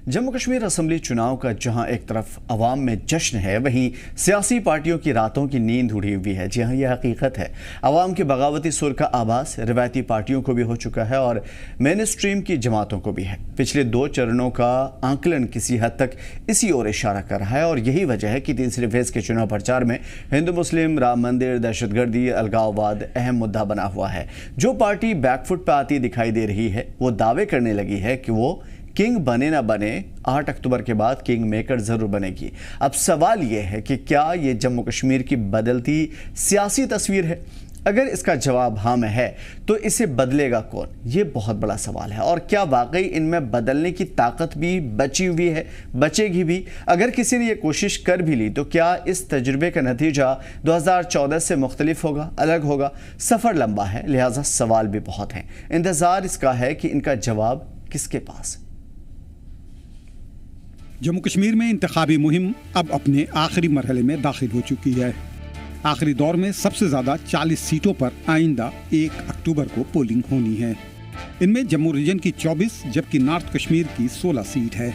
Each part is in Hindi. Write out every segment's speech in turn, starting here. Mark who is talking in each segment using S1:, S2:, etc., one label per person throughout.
S1: जम्मू कश्मीर असेंबली चुनाव का जहां एक तरफ अवाम में जश्न है, वहीं सियासी पार्टियों की रातों की नींद उड़ी हुई है। जी हां, यह हकीकत है। अवाम के बगावती सुर का आभास रिवायती पार्टियों को भी हो चुका है और मेन स्ट्रीम की जमातों को भी है। पिछले 2 चरणों का आंकलन किसी हद तक इसी ओर इशारा कर रहा है और यही वजह है कि तीसरे फेज के चुनाव प्रचार में हिंदू मुस्लिम, राम मंदिर, दहशतगर्दी, अलगाववाद अहम मुद्दा बना हुआ है। जो पार्टी बैकफुट पर आती दिखाई दे रही है, वो दावे करने लगी है कि वो किंग बने ना बने, 8 अक्टूबर के बाद किंग मेकर जरूर बनेगी। अब सवाल यह है कि क्या ये जम्मू कश्मीर की बदलती सियासी तस्वीर है? अगर इसका जवाब हाँ में है तो इसे बदलेगा कौन? ये बहुत बड़ा सवाल है। और क्या वाकई इनमें बदलने की ताकत भी बची हुई है, बचेगी भी? अगर किसी ने ये कोशिश कर भी ली तो क्या इस तजुर्बे का नतीजा 2014 से मुख्तलिफ होगा, अलग होगा? सफ़र लंबा है, लिहाजा सवाल भी बहुत हैं। इंतज़ार इसका है कि इनका जवाब किसके पास।
S2: जम्मू कश्मीर में इंतखाबी मुहिम अब अपने आखिरी मरहले में दाखिल हो चुकी है। आखिरी दौर में सबसे ज़्यादा 40 सीटों पर आइंदा 1 अक्टूबर को पोलिंग होनी है। इनमें जम्मू रीजन की 24 जबकि नॉर्थ कश्मीर की 16 सीट है।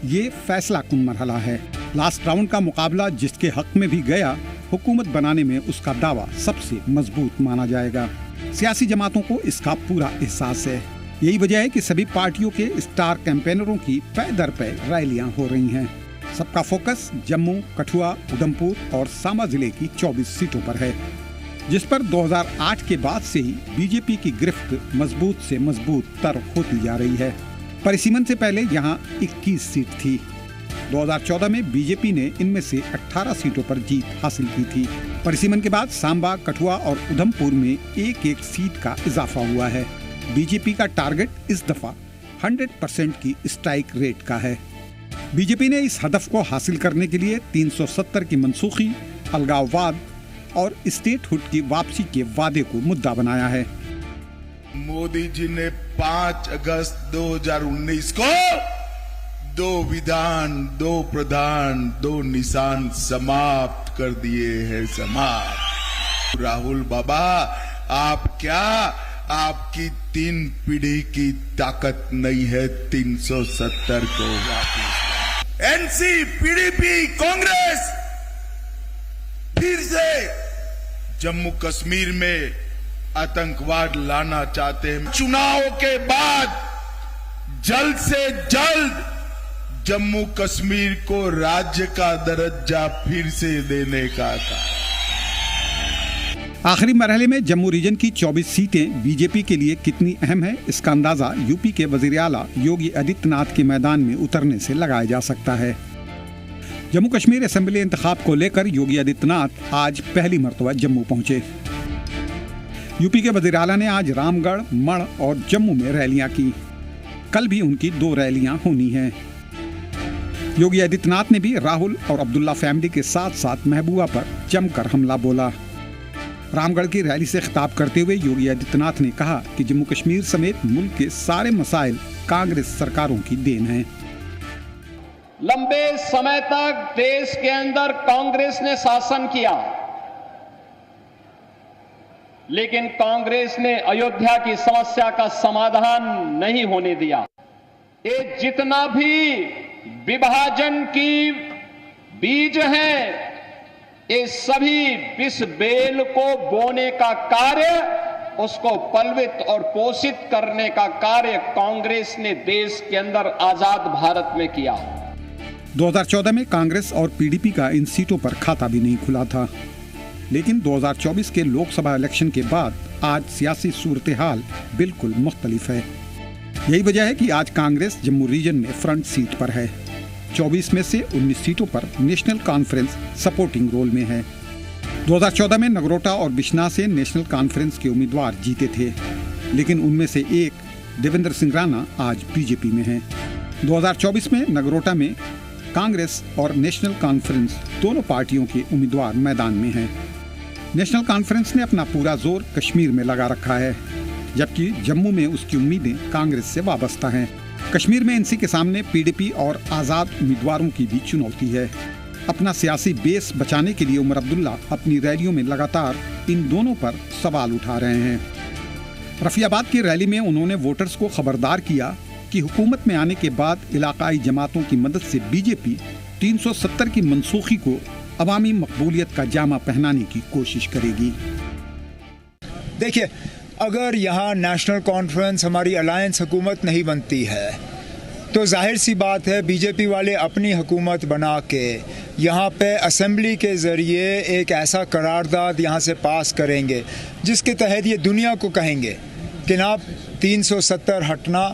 S2: ये फैसला कुन मरहला है। लास्ट राउंड का मुकाबला जिसके हक में भी गया, हुकूमत बनाने में उसका दावा सबसे मजबूत माना जाएगा। सियासी जमातों को इसका पूरा एहसास है। यही वजह है कि सभी पार्टियों के स्टार कैंपेनरों की पै दर पै रैलियां हो रही हैं। सबका फोकस जम्मू, कठुआ, उधमपुर और सांबा जिले की 24 सीटों पर है, जिस पर 2008 के बाद से ही बीजेपी की गिरफ्त मजबूत से मजबूत तर होती जा रही है। परिसीमन से पहले यहाँ 21 सीट थी। 2014 में बीजेपी ने इनमें से 18 सीटों पर जीत हासिल की थी। परिसीमन के बाद सांबा, कठुआ और उधमपुर में एक सीट का इजाफा हुआ है। बीजेपी का टारगेट इस दफा 100% की स्ट्राइक रेट का है। बीजेपी ने इस हदफ को हासिल करने के लिए 370 की मनसूखी, अलगाववाद और स्टेटहुड की वापसी के वादे को मुद्दा बनाया है।
S3: मोदी जी ने 5 अगस्त 2019 को 2 विधान, 2 प्रधान, 2 निशान समाप्त कर दिए हैं। समाप्त। राहुल बाबा, आप क्या, आपकी 3 पीढ़ी की ताकत नहीं है 370 को वापस। एनसी, पीडीपी, कांग्रेस फिर से जम्मू कश्मीर में आतंकवाद लाना चाहते हैं। चुनाव के बाद जल्द से जल्द जम्मू कश्मीर को राज्य का दर्जा फिर से देने का काम।
S2: आखिरी मरहले में जम्मू रीजन की 24 सीटें बीजेपी के लिए कितनी अहम है, इसका अंदाजा यूपी के वजीर आला योगी आदित्यनाथ के मैदान में उतरने से लगाया जा सकता है। जम्मू कश्मीर असेंबली इंतखाब को लेकर योगी आदित्यनाथ आज पहली मर्तबा जम्मू पहुंचे। यूपी के वजीर आला ने आज रामगढ़, मढ़ और जम्मू में रैलियां की। कल भी उनकी 2 रैलियां होनी हैं। योगी आदित्यनाथ ने भी राहुल और अब्दुल्ला फैमिली के साथ साथ महबूबा पर जमकर हमला बोला। रामगढ़ की रैली से खिताब करते हुए योगी आदित्यनाथ ने कहा कि जम्मू कश्मीर समेत मुल्क के सारे मसाइल कांग्रेस सरकारों की देन है।
S4: लंबे समय तक देश के अंदर कांग्रेस ने शासन किया, लेकिन कांग्रेस ने अयोध्या की समस्या का समाधान नहीं होने दिया। ये जितना भी विभाजन की बीज हैं, ये सभी विष बेल को बोने का कार्य, उसको पलवित और पोषित करने का कार्य कांग्रेस ने देश के अंदर आजाद भारत में किया।
S2: 2014 में कांग्रेस और पीडीपी का इन सीटों पर खाता भी नहीं खुला था, लेकिन 2024 के लोकसभा इलेक्शन के बाद आज सियासी सूरत हाल बिल्कुल मुख्तलिफ है। यही वजह है कि आज कांग्रेस जम्मू रीजन में फ्रंट सीट पर है। 24 में से 19 सीटों पर नेशनल कॉन्फ्रेंस सपोर्टिंग रोल में है। 2014 में नगरोटा और बिश्नाह से नेशनल कॉन्फ्रेंस के उम्मीदवार जीते थे, लेकिन उनमें से एक देवेंद्र सिंह राणा आज बीजेपी में हैं। 2024 में नगरोटा में कांग्रेस और नेशनल कॉन्फ्रेंस दोनों पार्टियों के उम्मीदवार मैदान में हैं। नेशनल कॉन्फ्रेंस ने अपना पूरा जोर कश्मीर में लगा रखा है, जबकि जम्मू में उसकी उम्मीदें कांग्रेस से वाबस्ता हैं। कश्मीर में एनसी के सामने पीडीपी और आज़ाद उम्मीदवारों की भी चुनौती है। अपना सियासी बेस बचाने के लिए उमर अब्दुल्ला अपनी रैलियों में लगातार इन दोनों पर सवाल उठा रहे हैं। रफियाबाद की रैली में उन्होंने वोटर्स को खबरदार किया उसकी हुकूमत में आने के बाद इलाकाई जमातों की मदद से बीजेपी 370 की मनसूखी को अवामी मकबूलियत का जामा पहनाने की कोशिश करेगी।
S5: देखिए, अगर यहाँ नेशनल कॉन्फ्रेंस हमारी अलायंस हुकूमत नहीं बनती है तो जाहिर सी बात है बीजेपी वाले अपनी हुकूमत बना के यहाँ पे असेंबली के ज़रिए एक ऐसा करारदाद यहाँ से पास करेंगे जिसके तहत ये दुनिया को कहेंगे कि ना 370 हटना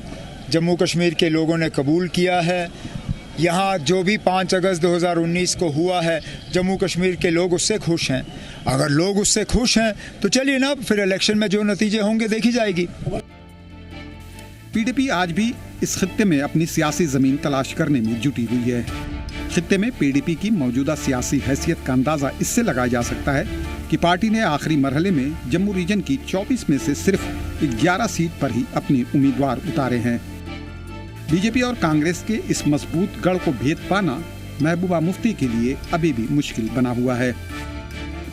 S5: जम्मू कश्मीर के लोगों ने कबूल किया है। यहाँ जो भी 5 अगस्त 2019 को हुआ है जम्मू कश्मीर के लोग उससे खुश हैं। अगर लोग उससे खुश हैं तो चलिए ना, फिर इलेक्शन में जो नतीजे होंगे देखी जाएगी।
S2: पीडीपी आज भी इस खित्ते में अपनी सियासी जमीन तलाश करने में जुटी हुई है। खित्ते में पीडीपी की मौजूदा सियासी हैसियत का अंदाजा इससे लगाया जा सकता है कि पार्टी ने आखिरी मरहले में जम्मू रीजन की 24 में से सिर्फ 11 सीट पर ही अपने उम्मीदवार उतारे हैं। बीजेपी और कांग्रेस के इस मजबूत गढ़ को भेद पाना महबूबा मुफ्ती के लिए अभी भी मुश्किल बना हुआ है।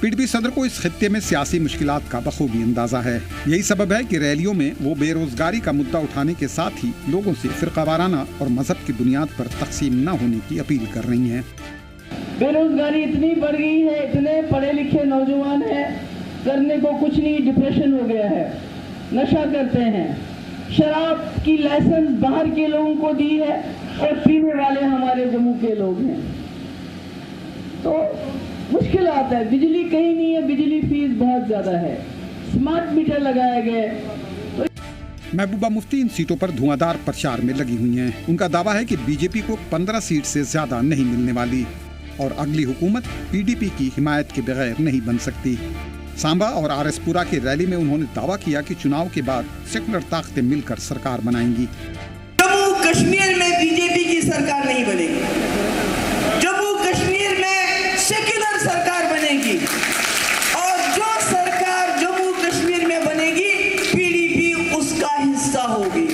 S2: पीडीपी सदर को इस खित्ते में सियासी मुश्किलात का बखूबी अंदाजा है। यही सबब है कि रैलियों में वो बेरोजगारी का मुद्दा उठाने के साथ ही लोगों से फिरकावाराना और मजहब की बुनियाद पर तकसीम न होने की अपील कर रही हैं।
S6: बेरोजगारी इतनी बढ़ गई है, इतने पढ़े लिखे नौजवान हैं, करने को कुछ नहीं, डिप्रेशन हो गया है, नशा करते हैं, शराब की लाइसेंस बाहर के लोगों को दी है और पीने वाले हमारे जम्मू के लोग हैं। तो मुश्किल आता है, बिजली कहीं नहीं है, बिजली फीस बहुत ज्यादा है, स्मार्ट मीटर लगाए गए।
S2: महबूबा मुफ्ती इन सीटों पर धुआंधार प्रचार में लगी हुई हैं। उनका दावा है कि बीजेपी को 15 सीट से ज्यादा नहीं मिलने वाली और अगली हुकूमत पीडीपी की हिमायत के बगैर नहीं बन सकती। सांबा और आरएसपुरा की रैली में उन्होंने दावा किया कि चुनाव के बाद सेकुलर ताकतें मिलकर सरकार बनाएंगी।
S7: जम्मू कश्मीर में बीजेपी की सरकार नहीं बनेगी, जम्मू कश्मीर में सेकुलर सरकार बनेगी और जो सरकार जम्मू कश्मीर में बनेगी पीडीपी उसका हिस्सा होगी।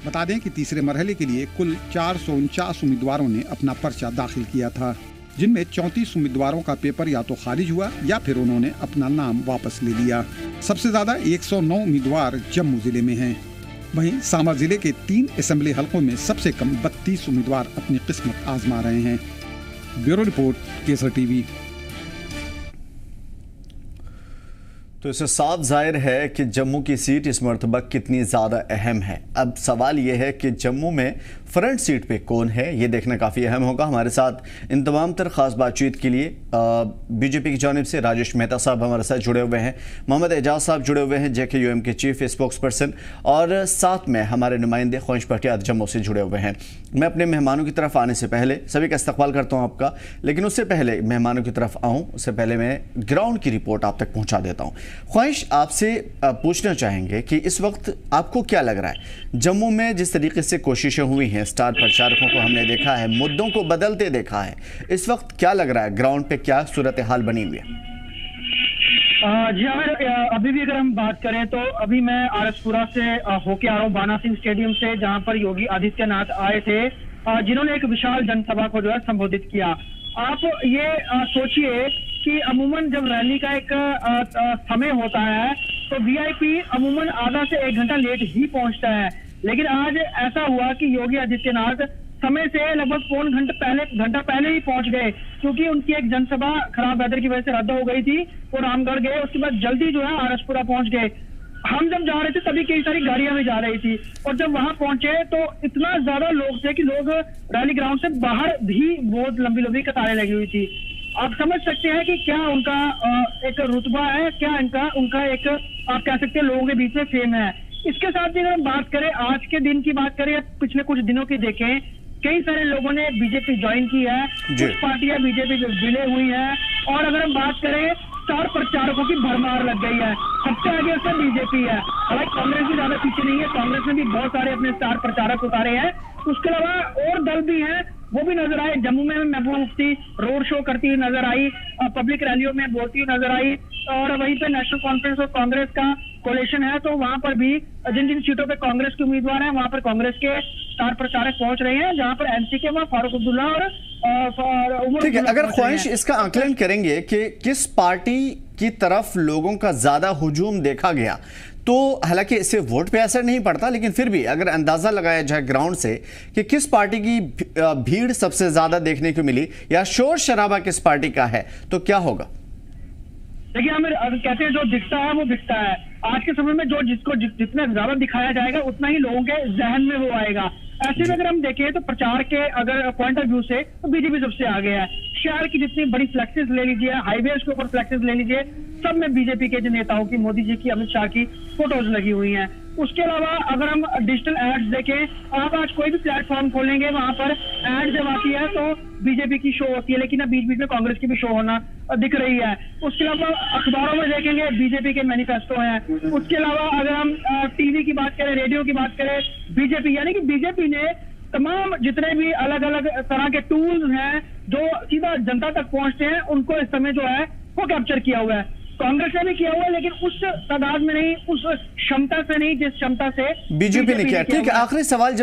S2: बता दें कि तीसरे मरहले के लिए कुल 449 उम्मीदवारों ने अपना पर्चा दाखिल किया था, जिनमें 34 उम्मीदवारों का पेपर या तो खारिज हुआ या फिर उन्होंने अपना नाम वापस ले लिया। सबसे ज्यादा 109 उम्मीदवार जम्मू जिले में हैं। वहीं सांबा जिले के 3 असेंबली हलकों में सबसे कम 32 उम्मीदवार अपनी किस्मत आजमा रहे हैं। ब्यूरो रिपोर्ट, केसर टीवी।
S1: तो इससे साफ जाहिर है कि जम्मू की सीट इस मरतबा कितनी ज़्यादा अहम है। अब सवाल यह है कि जम्मू में फ्रंट सीट पे कौन है, ये देखना काफ़ी अहम होगा। हमारे साथ इन तमाम तर ख़ास बातचीत के लिए बीजेपी की जानिब से राजेश मेहता साहब हमारे साथ जुड़े हुए हैं, मोहम्मद एजाज साहब जुड़े हुए हैं JKUM के चीफ स्पोक्स पर्सन, और साथ में हमारे नुमाइंदे ख्वाहिश भटियात जम्मू से जुड़े हुए हैं। मैं अपने मेहमानों की तरफ आने से पहले सभी का इस्तकबाल करता हूँ आपका, लेकिन उससे पहले मेहमानों की तरफ आऊँ उससे पहले मैं ग्राउंड की रिपोर्ट आप तक पहुँचा देता हूँ। ख्वाहिश, आपसे पूछना चाहेंगे कि इस वक्त आपको क्या लग रहा है जम्मू में जिस तरीके से कोशिशें हुई हैं, स्टार प्रचारकों को हमने देखा है, मुद्दों को बदलते देखा है, इस वक्त क्या लग रहा है ग्राउंड पे क्या सूरत हाल बनी हुई है?
S8: जी हाँ, अभी भी अगर हम बात करें तो अभी मैं आरएसपुरा से होके आ रहा हूँ, बाना सिंह स्टेडियम से, जहाँ पर योगी आदित्यनाथ आए थे, जिन्होंने एक विशाल जनसभा को जो है संबोधित किया। आप ये सोचिए कि अमूमन जब रैली का एक समय होता है तो वीआईपी अमूमन आधा से 1 घंटा लेट ही पहुंचता है, लेकिन आज ऐसा हुआ कि योगी आदित्यनाथ समय से लगभग पौन घंटा पहले ही पहुंच गए, क्योंकि उनकी एक जनसभा खराब वेदर की वजह से रद्द हो गई थी। वो रामगढ़ गए, उसके बाद जल्दी जो है आरएसपुरा पहुंच गए। हम जब जा रहे थे तभी कई सारी गाड़ियां भी जा रही थी, और जब वहां पहुंचे तो इतना ज्यादा लोग थे कि लोग रैली ग्राउंड से बाहर भी बहुत लंबी लंबी कतारें लगी हुई थी। आप समझ सकते हैं कि क्या उनका एक रुतबा है, क्या उनका एक आप कह सकते हैं लोगों के बीच में फेम है। इसके साथ ही अगर हम बात करें, आज के दिन की बात करें, पिछले कुछ दिनों की देखें, कई सारे लोगों ने बीजेपी ज्वाइन की है, कुछ पार्टियां बीजेपी से विलय हुई है, और अगर हम बात करें स्टार प्रचारकों की भरमार लग गई है। सबसे आगे उसमें बीजेपी है, हालांकि कांग्रेस भी ज्यादा पीछे नहीं है, कांग्रेस ने भी बहुत सारे अपने स्टार प्रचारक उतारे हैं। उसके अलावा और दल भी हैं, वो भी नजर आए। जम्मू में महबूबा मुफ्ती रोड शो करती हुई नजर आई, पब्लिक रैलियों में बोलती हुई नजर आई, और वहीं पे नेशनल कॉन्फ्रेंस और कांग्रेस का कोलेशन है, तो वहां पर भी जिन जिन सीटों पे कांग्रेस के उम्मीदवार हैं वहां पर कांग्रेस के स्टार प्रचारक पहुंच रहे हैं, जहां पर एनसी के वहां फारूक अब्दुल्ला और
S1: ठीक है। अगर ख्वाहिश इसका आकलन करेंगे कि किस पार्टी की तरफ लोगों का ज्यादा हुजूम देखा गया, तो हालांकि इससे वोट पे असर नहीं पड़ता, लेकिन फिर भी अगर अंदाजा लगाया जाए ग्राउंड से कि किस पार्टी की भीड़ सबसे ज्यादा देखने को मिली या शोर शराबा किस पार्टी का है, तो क्या होगा?
S8: देखिए हमें कहते हैं जो दिखता है वो बिकता है। आज के समय में जो जिसको जितना ज्यादा दिखाया जाएगा उतना ही लोगों के जहन में वो आएगा। ऐसे में अगर हम देखें तो प्रचार के अगर पॉइंट ऑफ व्यू से तो बीजेपी सबसे आगे है। शहर की जितनी बड़ी फ्लैक्सेस ले लीजिए, हाईवेज के ऊपर फ्लैक्सेस ले लीजिए, सब में बीजेपी के जो नेताओं की, मोदी जी की, अमित शाह की फोटोज लगी हुई हैं। उसके अलावा अगर हम डिजिटल एड्स देखें, आप आज कोई भी प्लेटफॉर्म खोलेंगे वहां पर एड जब आती है तो बीजेपी की शो होती है, लेकिन अब बीच बीच में कांग्रेस की भी शो होना दिख रही है। उसके अलावा अखबारों में देखेंगे बीजेपी के मैनिफेस्टो हैं। उसके अलावा अगर हम टीवी की बात करें, रेडियो की बात करें, बीजेपी यानी कि बीजेपी ने तमाम जितने भी अलग अलग तरह के टूल्स हैं जो सीधा जनता तक पहुंचते हैं, उनको इस समय जो है वो कैप्चर किया हुआ है। कांग्रेस ने भी किया हुआ है, लेकिन उस तादाद में नहीं, उस क्षमता से नहीं जिस क्षमता से
S1: बीजेपी ने किया। ठीक है, आखिरी सवाल,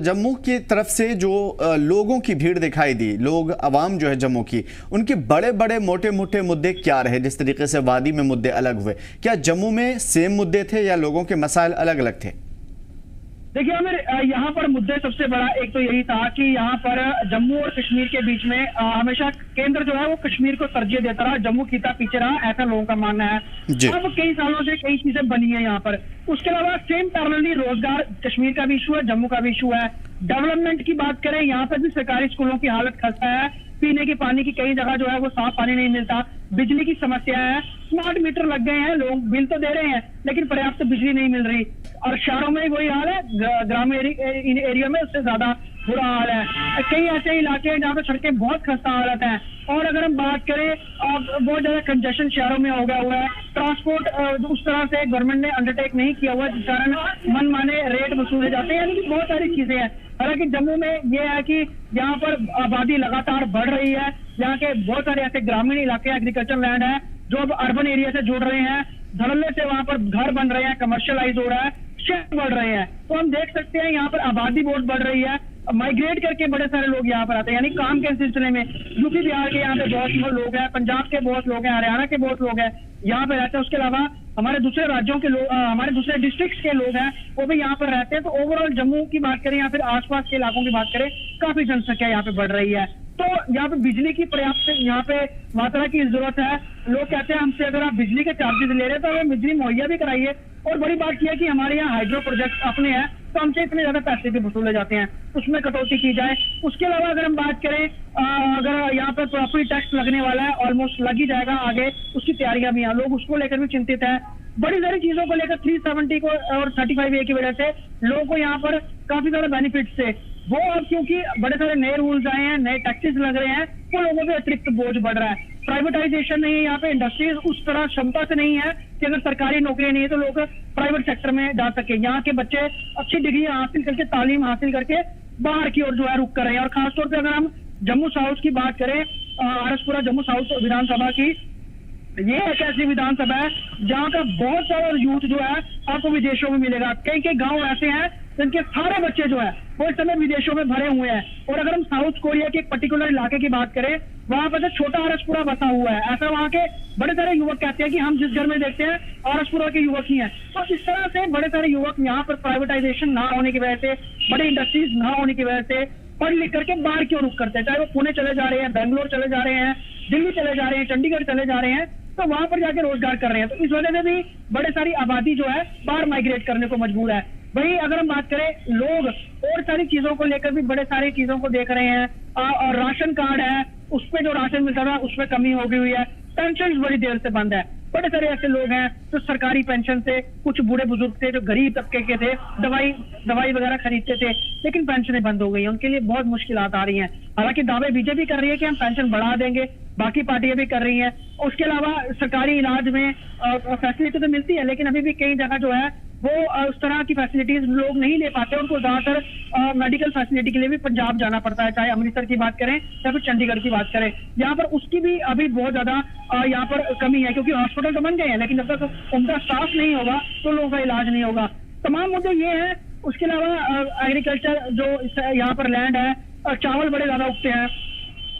S1: जम्मू की तरफ से जो लोगों की भीड़ दिखाई दी, लोग आवाम जो है जम्मू की, उनके बड़े बड़े मोटे मोटे मुद्दे क्या रहे? जिस तरीके से वादी में मुद्दे अलग हुए, क्या जम्मू में सेम मुद्दे थे या लोगों के मसाइल अलग अलग थे?
S8: देखिए हमें यहाँ पर मुद्दे सबसे बड़ा एक तो यही था कि यहाँ पर जम्मू और कश्मीर के बीच में हमेशा केंद्र जो है वो कश्मीर को तरजीह देता रहा, जम्मू खिता पीछे रहा, ऐसा लोगों का मानना है। अब कई सालों से कई चीजें बनी है यहाँ पर। उसके अलावा सेम पैरेलली रोजगार कश्मीर का भी इशू है, जम्मू का भी इशू है। डेवलपमेंट की बात करें, यहाँ पर भी सरकारी स्कूलों की हालत खस्ता है, पीने के पानी की कई जगह जो है वो साफ पानी नहीं मिलता, बिजली की समस्या है, स्मार्ट मीटर लग गए हैं, लोग बिल तो दे रहे हैं लेकिन पर्याप्त बिजली नहीं मिल रही। और शहरों में वही हाल है, ग्रामीण एरिया में उससे ज्यादा बुरा हाल है। कई ऐसे इलाके हैं जहाँ पे सड़कें बहुत खस्ता हालत है। और अगर हम बात करें, बहुत ज्यादा कंजेशन शहरों में हो गया हुआ है। ट्रांसपोर्ट उस तरह से गवर्नमेंट ने अंडरटेक नहीं किया हुआ, जिस कारण मनमाने रेट वसूले जाते हैं, यानी कि बहुत सारी चीजें हैं। हालांकि जम्मू में यह है कि यहाँ पर आबादी लगातार बढ़ रही है, यहाँ के बहुत सारे ऐसे ग्रामीण इलाके एग्रीकल्चर लैंड है जो अब अर्बन एरिया से जुड़ रहे हैं, धड़ल्ले से वहां पर घर बन रहे हैं, कमर्शियलाइज हो रहा है, शहर बढ़ रहे हैं। तो हम देख सकते हैं यहाँ पर आबादी बहुत बढ़ रही है, माइग्रेट करके बड़े सारे लोग यहाँ पर आते हैं, यानी काम के सिलसिले में। यूपी बिहार के यहाँ पे बहुत लोग हैं, पंजाब के बहुत लोग हैं, हरियाणा के बहुत लोग हैं यहाँ पे रहते हैं। उसके अलावा हमारे दूसरे राज्यों के लोग, हमारे दूसरे डिस्ट्रिक्ट्स के लोग हैं, वो भी यहाँ पर रहते हैं। तो ओवरऑल जम्मू की बात करें या फिर आसपास के इलाकों की बात करें, काफी जनसंख्या यहाँ पे बढ़ रही है। तो यहाँ पे बिजली की पर्याप्त यहाँ पे मात्रा की जरूरत है। लोग कहते हैं हमसे अगर आप बिजली के चार्जेस ले रहे हैं तो हमें बिजली मुहैया भी कराइए। और बड़ी बात यह है कि हमारे यहाँ हाइड्रो प्रोजेक्ट अपने हैं, तो हमसे इतने ज्यादा पैसे भी वसूले जाते हैं, उसमें कटौती की जाए। उसके अलावा अगर हम बात करें, अगर यहाँ पर प्रॉपर्टी टैक्स लगने वाला है, ऑलमोस्ट लग ही जाएगा, आगे उसकी तैयारियां भी हैं, लोग उसको लेकर भी चिंतित है। बड़ी सारी चीजों को लेकर 370 को और 35A की वजह से लोगों को यहाँ पर काफी ज्यादा बेनिफिट थे, वो अब क्योंकि बड़े सारे नए रूल्स आए हैं, नए टैक्सेस लग रहे हैं, तो लोगों पे अतिरिक्त बोझ बढ़ रहा है। प्राइवेटाइजेशन नहीं है यहाँ पे, इंडस्ट्रीज उस तरह क्षमता से नहीं है कि अगर सरकारी नौकरी नहीं है तो लोग प्राइवेट सेक्टर में जा सके। यहाँ के बच्चे अच्छी डिग्री हासिल करके, तालीम हासिल करके बाहर की ओर जो है रुक कर रहे हैं। और खासतौर पर अगर हम जम्मू साउथ की बात करें, आरएसपुरा जम्मू साउथ विधानसभा की, ये एक ऐसी विधानसभा है जहाँ का बहुत सारा यूथ जो है आपको विदेशों में मिलेगा। कई कई गांव ऐसे हैं जिनके सारे बच्चे जो है वो इस समय विदेशों में भरे हुए हैं। और अगर हम साउथ कोरिया के एक पर्टिकुलर इलाके की बात करें, वहां पर छोटा आरएसपुरा बसा हुआ है। ऐसा वहाँ के बड़े सारे युवक कहते हैं कि हम जिस घर में देखते हैं आरएसपुरा के युवक ही हैं। तो इस तरह से बड़े सारे युवक यहाँ पर प्राइवेटाइजेशन ना होने की वजह से, बड़ी इंडस्ट्रीज ना होने की वजह से पढ़ लिख करके बाहर क्यों रुक करते हैं, चाहे वो पुणे चले जा रहे हैं, बेंगलोर चले जा रहे हैं, दिल्ली चले जा रहे हैं, चंडीगढ़ चले जा रहे हैं, तो वहां पर जाके रोजगार कर रहे हैं। तो इस वजह से भी बड़े सारी आबादी जो है बाहर माइग्रेट करने को मजबूर है। वही अगर हम बात करें, लोग और सारी चीजों को लेकर भी बड़े सारी चीजों को देख रहे हैं। और राशन कार्ड है, उस पे जो राशन मिलता था उसमें कमी हो गई हुई है, पेंशन बड़ी देर से बंद है। बड़े सारे ऐसे लोग हैं जो सरकारी पेंशन से, कुछ बूढ़े बुजुर्ग थे जो गरीब तबके के थे, दवाई वगैरह खरीदते थे, लेकिन पेंशनें बंद हो गई हैं, उनके लिए बहुत मुश्किलात आ रही हैं। हालांकि दावे बीजेपी कर रही है कि हम पेंशन बढ़ा देंगे, बाकी पार्टियां भी कर रही हैं। उसके अलावा सरकारी इलाज में फैसिलिटी तो मिलती है, लेकिन अभी भी कई जगह जो है वो उस तरह की फैसिलिटीज लोग नहीं ले पाते। उनको ज्यादातर मेडिकल फैसिलिटी के लिए भी पंजाब जाना पड़ता है, चाहे अमृतसर की बात करें या फिर चंडीगढ़ की बात करें। यहाँ पर उसकी भी अभी बहुत ज्यादा यहाँ पर कमी है, क्योंकि हॉस्पिटल तो बन गए हैं, लेकिन जब तक उनका स्टाफ नहीं होगा तो लोगों का इलाज नहीं होगा। तमाम मुद्दे ये हैं। उसके अलावा एग्रीकल्चर जो यहाँ पर लैंड है, चावल बड़े ज्यादा उगते हैं,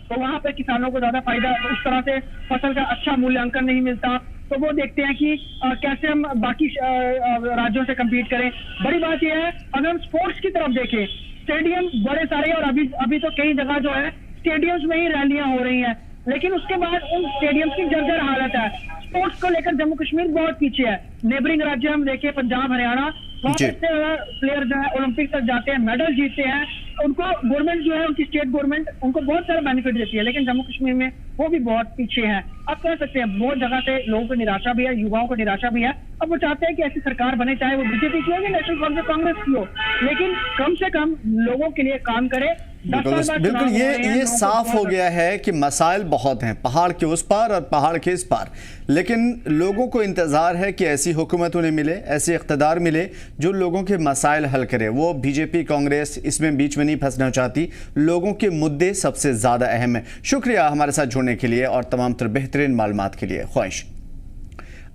S8: तो वहाँ पे किसानों को ज्यादा फायदा, उस तरह से फसल का अच्छा मूल्यांकन नहीं मिलता। तो वो देखते हैं कि कैसे हम बाकी राज्यों से कम्पीट करें। बड़ी बात यह है, अगर हम स्पोर्ट्स की तरफ देखें, स्टेडियम बड़े सारे, और अभी तो कई जगह जो है स्टेडियम्स में ही रैलियां हो रही हैं, लेकिन उसके बाद उन स्टेडियम्स की जर्जर हालत है। स्पोर्ट्स को लेकर जम्मू कश्मीर बहुत पीछे है। नेबरिंग राज्य हम देखें, पंजाब, हरियाणा, वहाँ पे प्लेयर जो है ओलंपिक तक जाते हैं, मेडल जीतते हैं, उनको गवर्नमेंट जो है, उनकी स्टेट गवर्नमेंट उनको बहुत सारा बेनिफिट देती है, लेकिन जम्मू कश्मीर में वो भी बहुत पीछे है। अब कह सकते हैं बहुत जगह से लोगों को निराशा भी है, युवाओं को निराशा भी है। अब वो चाहते हैं कि ऐसी सरकार बने, चाहे वो बीजेपी की हो या नेशनल कांग्रेस की हो, लेकिन कम से कम लोगों के लिए काम करे।
S1: बिल्कुल ये साफ हो गया है कि मसाइल बहुत हैं, पहाड़ के उस पार और पहाड़ के इस पार, लेकिन लोगों को इंतजार है कि ऐसी हुकूमत उन्हें मिले, ऐसे इख्तिदार मिले जो लोगों के मसाइल हल करे। वो बीजेपी कांग्रेस इसमें बीच में नहीं फंसना चाहती, लोगों के मुद्दे सबसे ज़्यादा अहम है। शुक्रिया हमारे साथ जुड़ने के लिए और तमाम तर बेहतरीन मालूमात के लिए। ख्वाहिश।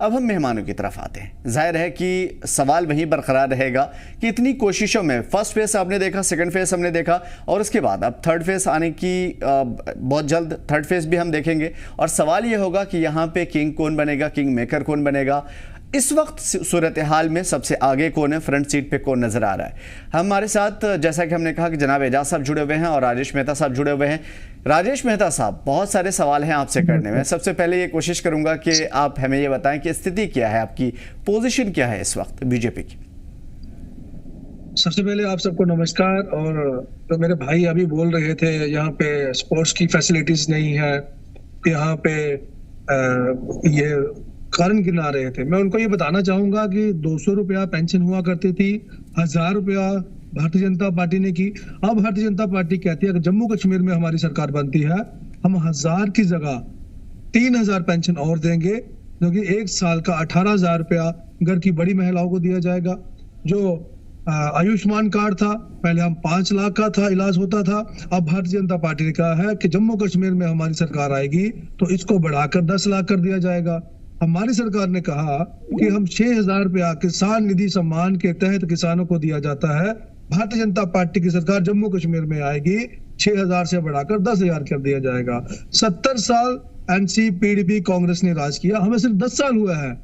S1: अब हम मेहमानों की तरफ आते हैं। जाहिर है कि सवाल वहीं बरकरार रहेगा कि इतनी कोशिशों में फर्स्ट फेस आपने देखा, सेकंड फेस हमने देखा, और उसके बाद अब थर्ड फेस आने की बहुत जल्द थर्ड फेस भी हम देखेंगे, और सवाल ये होगा कि यहाँ पे किंग कौन बनेगा, किंग मेकर कौन बनेगा। इस वक्त सूरत हाल में सबसे आगे कौन है, फ्रंट सीट पे कौन नजर आ रहा है। हमारे साथ जैसा कि हमने कहा कि जनाब एजाज साहब जुड़े हुए हैं और राजेश मेहता साहब जुड़े हुए हैं। राजेश मेहता साहब, बहुत सारे सवाल हैं आपसे करने में। सबसे पहले ये कोशिश करूंगा कि आप हमें ये बताएं कि स्थिति क्या है, आपकी पोजीशन क्या है इस वक्त बीजेपी की।
S9: सबसे पहले आप सबको नमस्कार। और तो मेरे भाई अभी बोल रहे थे यहाँ पे स्पोर्ट्स की फैसिलिटीज नहीं है, यहाँ पे ये कारण गिना रहे थे। मैं उनको ये बताना चाहूंगा कि 200 रुपया पेंशन हुआ करती थी, 1000 रुपया भारतीय जनता पार्टी ने की। अब भारतीय जनता पार्टी कहती है कि जम्मू कश्मीर में हमारी सरकार बनती है, हम 1000 की जगह 3000 पेंशन और देंगे, जो कि 1 साल का 18,000 रुपया घर की बड़ी महिलाओं को दिया जाएगा। जो आयुष्मान कार्ड था, पहले हम 5 लाख का था, इलाज होता था। अब भारतीय जनता पार्टी ने कहा है कि जम्मू कश्मीर में हमारी सरकार आएगी तो इसको बढ़ाकर 10 लाख कर दिया जाएगा। हमारी सरकार ने कहा कि हम 6,000 रुपया किसान निधि सम्मान के तहत किसानों को दिया जाता है। भारतीय जनता पार्टी की सरकार जम्मू कश्मीर में आएगी, 6,000 से बढ़ाकर 10,000 कर दिया जाएगा। 70 साल एनसी पीडीपी कांग्रेस ने राज किया, हमें सिर्फ 10 साल हुआ है।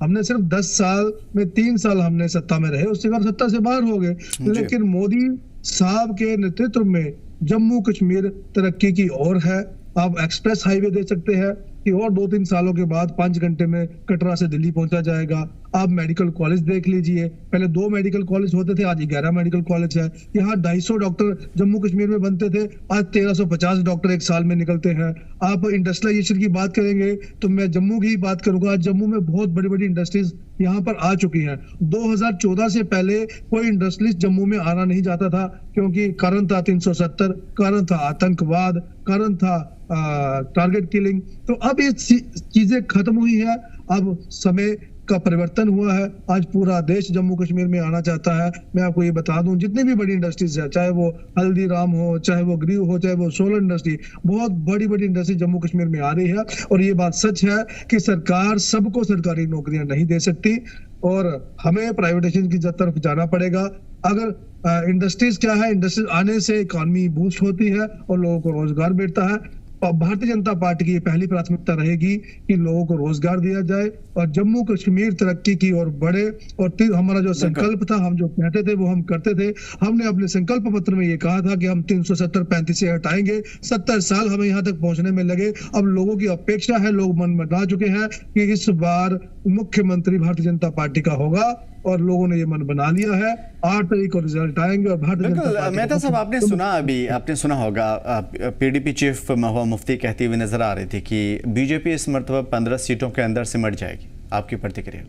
S9: हमने सिर्फ 10 साल में 3 साल हमने सत्ता में रहे, उसके बाद सत्ता से बाहर हो गए। लेकिन मोदी साहब के नेतृत्व में जम्मू कश्मीर तरक्की की ओर है। आप एक्सप्रेस हाईवे दे सकते हैं कि और 2-3 सालों के बाद 5 घंटे में कटरा से दिल्ली पहुंचा जाएगा। आप मेडिकल कॉलेज देख लीजिए, पहले 2 मेडिकल कॉलेज होते थे, आज 11 मेडिकल कॉलेज है। यहाँ 250 डॉक्टर जम्मू कश्मीर में बनते थे, आज 1350 डॉक्टर 1 साल में निकलते हैं। आप इंडस्ट्रियलाइजेशन की बात करेंगे तो मैं जम्मू की बात करूंगा। आज जम्मू में बहुत बड़ी बड़ी इंडस्ट्रीज यहाँ पर आ चुकी हैं। 2014 से पहले कोई इंडस्ट्रीज जम्मू में आना नहीं जाता था, क्योंकि कारण था 370, कारण था आतंकवाद, कारण था टारगेट किलिंग। तो अब ये चीजें खत्म हुई है, अब समय का परिवर्तन हुआ है। आज पूरा देश जम्मू कश्मीर में आना चाहता है। मैं आपको ये बता दूं, जितनी भी बड़ी इंडस्ट्रीज है, चाहे वो हल्दीराम हो, चाहे वो ग्रीव हो, चाहे वो सोलर इंडस्ट्री, बहुत बड़ी बड़ी इंडस्ट्री जम्मू कश्मीर में आ रही है। और ये बात सच है कि सरकार सबको सरकारी नौकरियां नहीं दे सकती और हमें प्राइवेटाइजेशन की तरफ जाना पड़ेगा। अगर इंडस्ट्रीज क्या है, इंडस्ट्रीज आने से इकॉनमी बूस्ट होती है और लोगों को रोजगार मिलता है। भारतीय जनता पार्टी की पहली प्राथमिकता रहेगी कि लोगों को रोजगार दिया जाए और जम्मू कश्मीर तरक्की की ओर बढ़े। और हमारा जो संकल्प था, हम जो कहते थे वो हम करते थे। हमने अपने संकल्प पत्र में ये कहा था कि हम 370-35 से हटाएंगे। 70 साल हमें यहाँ तक पहुंचने में लगे। अब लोगों की अपेक्षा है, लोग मन बना चुके हैं कि इस बार मुख्यमंत्री भारतीय जनता पार्टी का होगा और लोगों ने ये मन बना लिया है। 8 तारीख को रिजल्ट आएंगे और भारतीय जनता पार्टी।
S1: मेहता साहब, आपने सुना, अभी आपने सुना होगा, पीडीपी चीफ महबूबा मुफ्ती कहती हुई नजर आ रही थी कि बीजेपी इस मरतबा 15 सीटों के अंदर सिमट जाएगी। आपकी प्रतिक्रिया?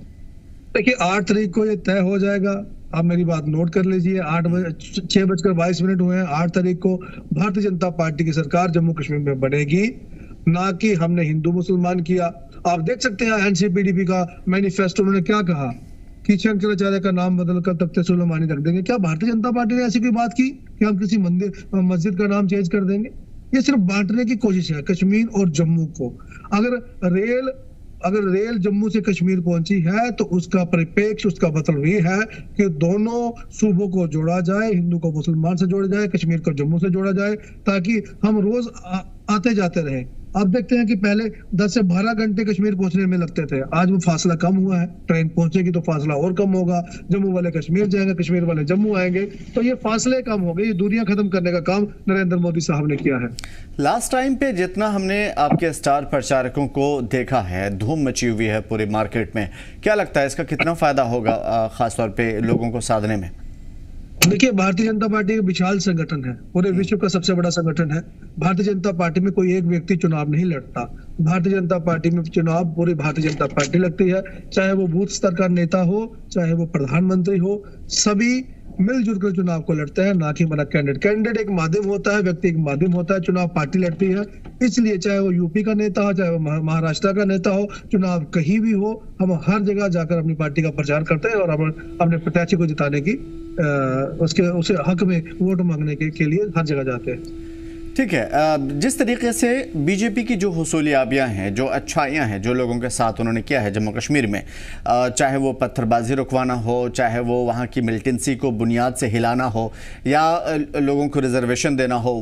S9: देखिए, 8 तारीख को ये तय हो जाएगा। आप मेरी बात नोट कर लीजिए। 6:22 हुए हैं। 8 तारीख को भारतीय जनता पार्टी की सरकार जम्मू कश्मीर में बनेगी, ना कि हमने हिंदू मुसलमान किया। आप देख सकते हैं एनसीपीडीपी का मैनिफेस्टो, उन्होंने क्या कहा कि शंकराचार्य का नाम बदलकर तख्ते सुलेमानी रख देंगे। क्या भारतीय जनता पार्टी ने ऐसी कोई बात की कि हम किसी मंदिर मस्जिद का नाम चेंज कर देंगे? ये सिर्फ बांटने की कोशिश है कश्मीर और जम्मू को। अगर रेल जम्मू से कश्मीर पहुंची है तो उसका परिप्रेक्ष्य, उसका मतलब ये है कि दोनों सूबों को जोड़ा जाए, हिंदू को मुसलमान से जोड़ा जाए, कश्मीर को जम्मू से जोड़ा जाए, ताकि हम रोज आते जाते रहे। आप देखते हैं कि पहले 10 से 12 घंटे कश्मीर पहुंचने में लगते थे, आज वो फासला कम हुआ है। ट्रेन पहुंचेगी तो फासला और कम होगा, जम्मू वाले कश्मीर जाएंगे, कश्मीर वाले जम्मू आएंगे, तो ये फासले कम हो गए। ये दूरियां खत्म करने का काम नरेंद्र मोदी साहब ने किया है।
S1: लास्ट टाइम पे जितना हमने आपके स्टार प्रचारकों को देखा है, धूम मची हुई है पूरी मार्केट में, क्या लगता है इसका कितना फायदा होगा खासतौर पे लोगों को साधने में?
S9: देखिए, भारतीय जनता पार्टी एक विशाल संगठन है, पूरे विश्व का सबसे बड़ा संगठन है। भारतीय जनता पार्टी में कोई एक व्यक्ति चुनाव नहीं लड़ता। भारतीय जनता पार्टी में चुनाव पूरी भारतीय जनता पार्टी लड़ती है, चाहे वो बूथ स्तर का नेता हो, चाहे वो प्रधानमंत्री हो, सभी मिलजुल कर चुनाव को लड़ते हैं, ना कि हमारा कैंडिडेट एक माध्यम होता है, व्यक्ति एक माध्यम होता है, चुनाव पार्टी लड़ती है। इसलिए चाहे वो यूपी का नेता हो, चाहे वो महाराष्ट्र का नेता हो, चुनाव कहीं भी हो, हम हर जगह जाकर अपनी पार्टी का प्रचार करते हैं और अपने प्रत्याशी को जिताने की उसे हक में वोट मांगने के लिए हर जगह जाते हैं।
S1: ठीक है, जिस तरीके से बीजेपी की जो हुसूलियाबियां हैं, जो अच्छाइयां हैं, जो लोगों के साथ उन्होंने किया है जम्मू कश्मीर में, चाहे वो पत्थरबाजी रुकवाना हो, चाहे वो वहां की मिलिटेंसी को बुनियाद से हिलाना हो, या लोगों को रिजर्वेशन देना हो,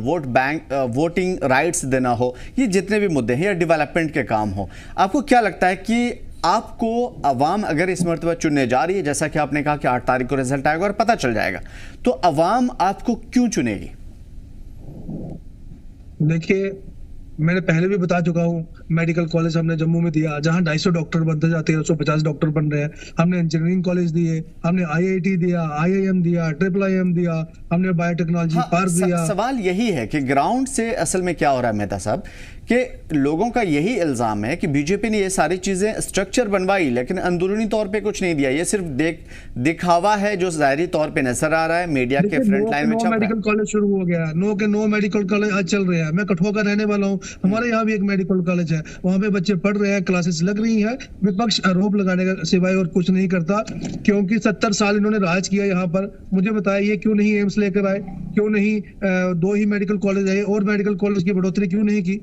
S1: वोटिंग राइट्स देना हो, ये जितने भी मुद्दे हैं या डेवलपमेंट के काम हो, आपको क्या लगता है कि आपको अवाम अगर इस मरतबा चुनने जा रही है, जैसा कि आपने कहा कि 8 तारीख को रिजल्ट आएगा और पता चल जाएगा, तो अवाम आपको क्यों चुनेगी?
S9: देखिए, मैंने पहले भी बता चुका हूँ, मेडिकल कॉलेज हमने जम्मू में दिया, जहां 250 डॉक्टर बनते जाते हैं, 150 डॉक्टर बन रहे हैं। हमने इंजीनियरिंग कॉलेज दिए, हमने IIT दिया, IIM दिया, IIM दिया, हमने बायोटेक्नोलॉजी पार्क दिया।
S1: सवाल यही है कि ग्राउंड से असल में क्या हो रहा है मेहता साहब, कि लोगों का यही इल्जाम है कि बीजेपी ने ये सारी चीजें स्ट्रक्चर बनवाई, लेकिन अंदरूनी तौर पे कुछ नहीं दिया। ये सिर्फ दिखावा है जो जाहिरी तौर पे नजर आ रहा है, मीडिया के फ्रंट लाइन में छप रहा है।
S9: मेडिकल कॉलेज शुरू हो गया, 9 के 9 मेडिकल कॉलेज आज चल रहे हैं। मैं कठुआ का रहने वाला हूँ, हमारे यहाँ भी एक मेडिकल कॉलेज है, वहाँ पे बच्चे पढ़ रहे हैं, क्लासेस लग रही है। विपक्ष आरोप लगाने का सिवाय और कुछ नहीं करता, क्योंकि 70 साल इन्होंने राज किया यहाँ पर। मुझे बताया ये क्यों नहीं एम्स लेकर आए, क्यों नहीं 2 ही मेडिकल कॉलेज आए और मेडिकल कॉलेज की बढ़ोतरी क्यों नहीं की?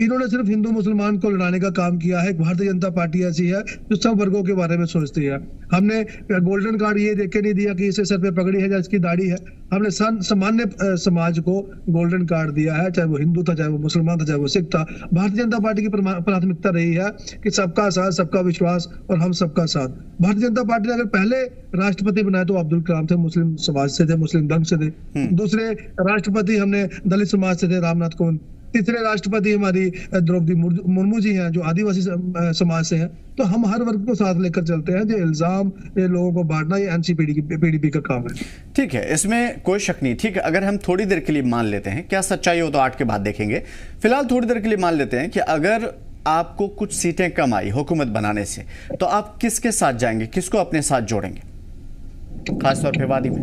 S9: इन्होंने सिर्फ हिंदू मुसलमान को लड़ाने का काम किया है। भारतीय जनता पार्टी ऐसी है जो सब वर्गों के बारे में सोचती है। हमने गोल्डन कार्ड ये देख के नहीं दिया कि इसे सर पे पगड़ी है या इसकी दाढ़ी है। हमने सामान्य समाज को गोल्डन कार्ड दिया है, चाहे वो हिंदू था, चाहे वो मुसलमान था, चाहे वो सिख था। भारतीय जनता पार्टी की प्राथमिकता रही है कि सबका साथ, सबका विश्वास और हम सबका साथ। भारतीय जनता पार्टी ने अगर पहले राष्ट्रपति बनाए तो अब्दुल कलाम थे, मुस्लिम समाज से थे, मुस्लिम धर्म से थे। दूसरे राष्ट्रपति हमने दलित समाज से थे, रामनाथ कोविंद। तीसरे राष्ट्रपति हमारी द्रौपदी मुर्मू जी हैं जो आदिवासी समाज से हैं। तो हम हर वर्ग को साथ लेकर चलते हैं। जो इल्जाम ये लोगों को बांटना, ये NCPDP का काम है।
S1: ठीक है, इसमें कोई शक नहीं। ठीक है, अगर हम थोड़ी देर के लिए मान लेते हैं, क्या सच्चाई हो तो 8 के बाद देखेंगे, फिलहाल थोड़ी देर के लिए मान लेते हैं कि अगर आपको कुछ सीटें कम आई हुकूमत बनाने से, तो आप किसके साथ जाएंगे, किसको अपने साथ जोड़ेंगे, खासतौर पर वादी में?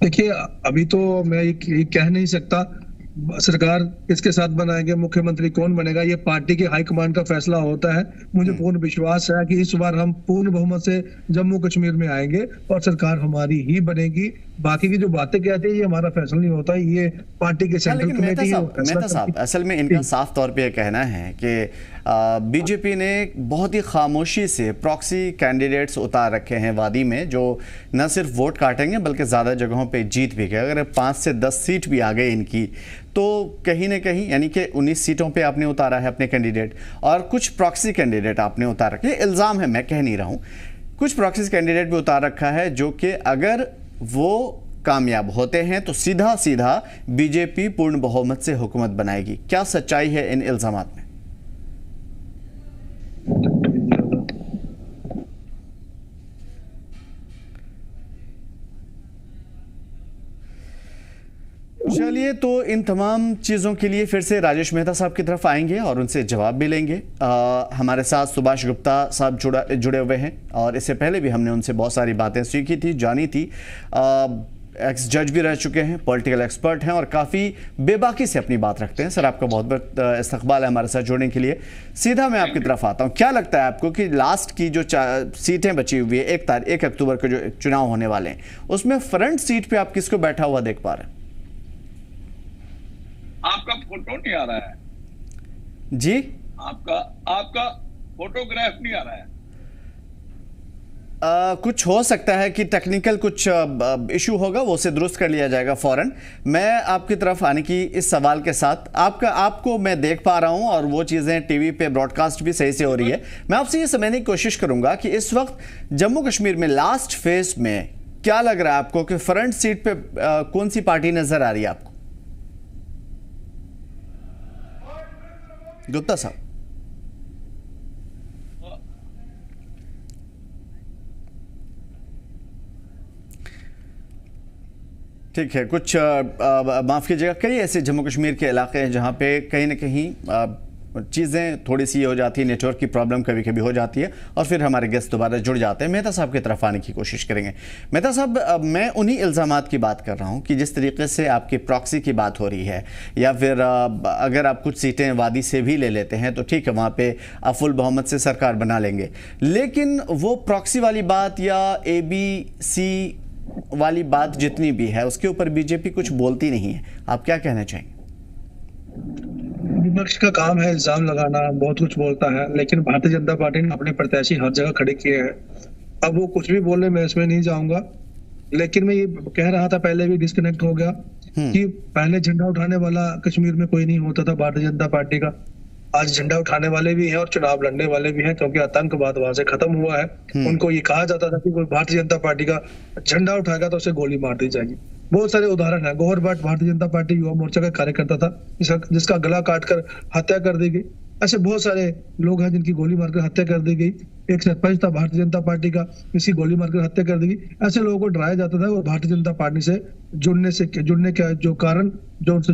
S9: देखिए, अभी तो मैं ये कह नहीं सकता सरकार किसके साथ बनाएंगे, मुख्यमंत्री कौन बनेगा, ये पार्टी के हाईकमांड का फैसला होता है। मुझे पूर्ण विश्वास है कि इस बार हम पूर्ण बहुमत से जम्मू कश्मीर में आएंगे और सरकार हमारी ही बनेगी। बाकी की जो बातें कहते हैं ये हमारा फैसला नहीं होता, ये पार्टी के सेंट्रल कमेटी है।
S1: मेहता साहब, असल में इनका साफ तौर पे यह कहना है कि बीजेपी ने बहुत ही खामोशी से प्रॉक्सी कैंडिडेट्स उतार रखे हैं वादी में, जो न सिर्फ वोट काटेंगे बल्कि ज़्यादा जगहों पे जीत भी गए। अगर 5 से 10 सीट भी आ गए इनकी, तो कहीं ना कहीं यानी कि 19 सीटों पे आपने उतारा है अपने कैंडिडेट, और कुछ प्रॉक्सी कैंडिडेट आपने उतार रखे। इल्ज़ाम है, मैं कह नहीं रहा हूँ, कुछ प्रॉक्सी कैंडिडेट भी उतार रखा है जो कि अगर वो कामयाब होते हैं तो सीधा सीधा बीजेपी पूर्ण बहुमत से हुकूमत बनाएगी। क्या सच्चाई है इन इल्जामात में? चलिए, तो इन तमाम चीज़ों के लिए फिर से राजेश मेहता साहब की तरफ आएंगे और उनसे जवाब भी लेंगे। हमारे साथ सुभाष गुप्ता साहब जुड़े हुए हैं और इससे पहले भी हमने उनसे बहुत सारी बातें सीखी थी, जानी थी। एक्स जज भी रह चुके हैं, पॉलिटिकल एक्सपर्ट हैं और काफ़ी बेबाकी से अपनी बात रखते हैं। सर, आपका बहुत बहुत इस्तकबाल है हमारे साथ जुड़ने के लिए। सीधा मैं आपकी तरफ आता हूँ, क्या लगता है आपको कि लास्ट की जो सीटें बची हुई है 1 अक्टूबर को जो चुनाव होने वाले हैं, उसमें फ्रंट सीट पे आप किसको बैठा हुआ देख पा रहे हैं?
S10: आपका फोटो नहीं आ रहा है
S1: जी,
S10: आपका फोटोग्राफ नहीं आ रहा है।
S1: कुछ हो सकता है कि टेक्निकल कुछ इशू होगा, वो उसे दुरुस्त कर लिया जाएगा फौरन। मैं आपकी तरफ आने की इस सवाल के साथ आपको मैं देख पा रहा हूं और वो चीज़ें टीवी पे ब्रॉडकास्ट भी सही से हो रही है। मैं आपसे ये समझने की कोशिश करूंगा कि इस वक्त जम्मू कश्मीर में लास्ट फेज में क्या लग रहा है आपको कि फ्रंट सीट पे कौन सी पार्टी नजर आ रही है आपको? गुप्ता साहब। ठीक है, कुछ माफ़ कीजिएगा, कई ऐसे जम्मू कश्मीर के इलाके हैं जहाँ पे कहीं ना कहीं चीज़ें थोड़ी सी हो जाती है, नेटवर्क की प्रॉब्लम कभी कभी हो जाती है और फिर हमारे गेस्ट दोबारा जुड़ जाते हैं। मेहता साहब की तरफ आने की कोशिश करेंगे। मेहता साहब, मैं उन्हीं इल्ज़ामात की बात कर रहा हूँ कि जिस तरीके से आपकी प्रॉक्सी की बात हो रही है, या फिर अगर आप कुछ सीटें वादी से भी ले लेते हैं तो ठीक है, वहाँ पे आप फुल बहुमत से सरकार बना लेंगे, लेकिन वो प्रॉक्सी वाली बात या ABC वाली बात जितनी भी है उसके ऊपर बीजेपी कुछ बोलती नहीं है। आप क्या कहना चाहेंगे?
S9: विपक्ष का काम है इल्जाम लगाना, बहुत कुछ बोलता है, लेकिन भारतीय जनता पार्टी ने अपने प्रत्याशी हर जगह खड़े किए हैं। अब वो कुछ भी बोले, मैं इसमें नहीं जाऊंगा, लेकिन मैं ये कह रहा था, पहले भी डिस्कनेक्ट हो गया कि पहले झंडा उठाने वाला कश्मीर में कोई नहीं होता था भारतीय जनता पार्टी का। आज झंडा उठाने वाले भी हैं और चुनाव लड़ने वाले भी हैं, क्योंकि आतंकवाद वहां से खत्म हुआ है। उनको ये कहा जाता था कि कोई भारतीय जनता पार्टी का झंडा उठाएगा तो उसे गोली मार दी जाएगी। बहुत सारे उदाहरण है। गौहर भट्ट भारतीय जनता पार्टी युवा मोर्चा का कार्यकर्ता था, जिसका गला काटकर हत्या कर दी गई। ऐसे बहुत सारे लोग हैं जिनकी गोली मारकर हत्या कर दी गई। एक सरपंच था भारतीय जनता पार्टी का, इसकी गोली मारकर हत्या कर दी गई। ऐसे लोगों को डराया जाता था और भारतीय जनता पार्टी से जुड़ने का जो कारण जो उनसे